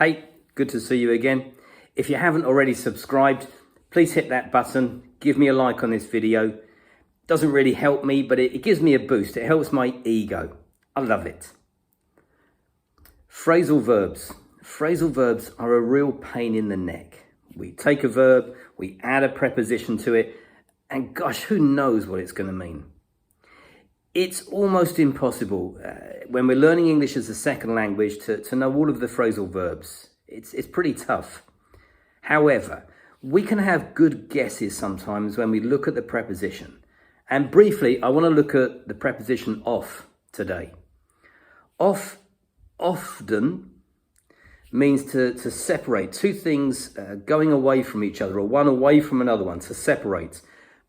Hey, good to see you again. If you haven't already subscribed, please hit that button. Give me a like on this video. Doesn't really help me, but it gives me a boost. It helps my ego. I love it. Phrasal verbs. Phrasal verbs are a real pain in the neck. We take a verb, we add a preposition to it, and gosh, who knows what it's going to mean. It's almost impossible when we're learning English as a second language to know all of the phrasal verbs. It's pretty tough. However, we can have good guesses sometimes when we look at the preposition. And briefly, I want to look at the preposition off today. Off often means to separate two things going away from each other, or one away from another one, to separate.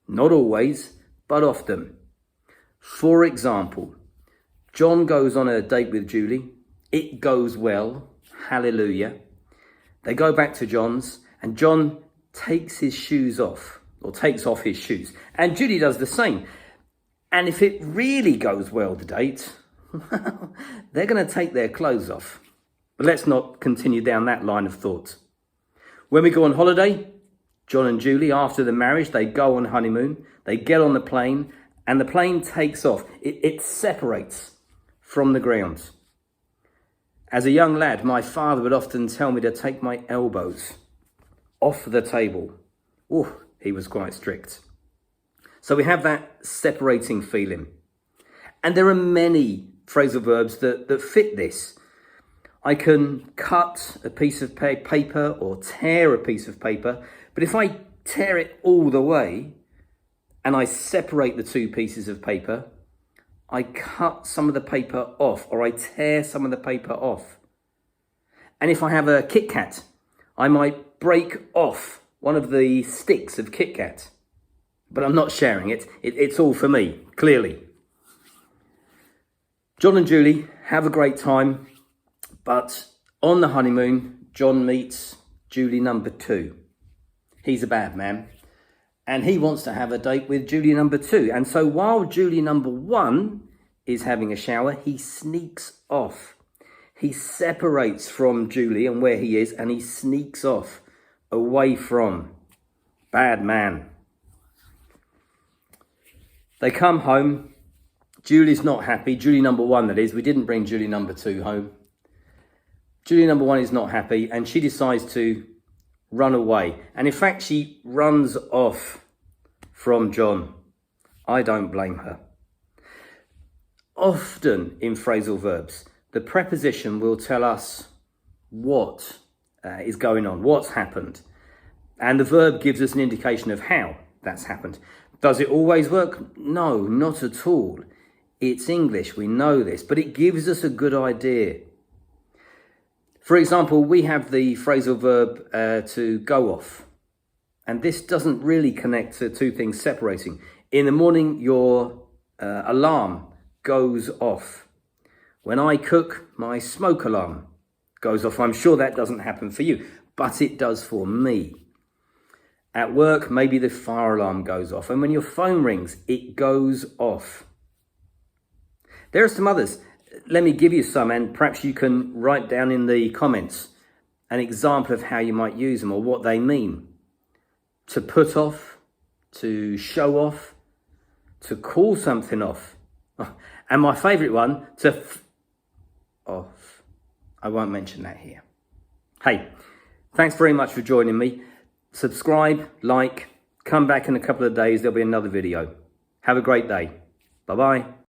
Not always, but often. For example, John goes on a date with Julie. It goes well. Hallelujah. They go back to John's and John takes his shoes off, or takes off his shoes. And Julie does the same. And if it really goes well, the date, they're going to take their clothes off. But let's not continue down that line of thought. When we go on holiday, John and Julie, after the marriage, they go on honeymoon. They get on the plane and the plane takes off. It separates from the ground. As a young lad, my father would often tell me to take my elbows off the table. Oh, he was quite strict. So we have that separating feeling. And there are many phrasal verbs that fit this. I can cut a piece of paper or tear a piece of paper, but if I tear it all the way and I separate the two pieces of paper, I cut some of the paper off, or I tear some of the paper off. And if I have a Kit Kat, I might break off one of the sticks of Kit Kat, but I'm not sharing it. It's all for me, clearly. John and Julie have a great time, but on the honeymoon, John meets Julie number 2. He's a bad man, and he wants to have a date with Julie number 2. And so while Julie number 1 is having a shower, he sneaks off. He separates from Julie and where he is, and he sneaks off away from. Bad man. They come home. Julie's not happy. Julie number 1, that is. We didn't bring Julie number 2 home. Julie number 1 is not happy, and she decides to run away. And in fact, she runs off from John. I don't blame her. Often in phrasal verbs, the preposition will tell us what is going on, what's happened. And the verb gives us an indication of how that's happened. Does it always work? No, not at all. It's English, we know this, but it gives us a good idea. For example, we have the phrasal verb to go off. And this doesn't really connect to two things separating. In the morning, your alarm goes off. When I cook, my smoke alarm goes off. I'm sure that doesn't happen for you, but it does for me. At work, maybe the fire alarm goes off. And when your phone rings, it goes off. There are some others. Let me give you some, and perhaps you can write down in the comments an example of how you might use them or what they mean. To put off, to show off, to call something off. And my favourite one, to off. I won't mention that here. Hey, thanks very much for joining me. Subscribe, like, come back in a couple of days. There'll be another video. Have a great day. Bye-bye.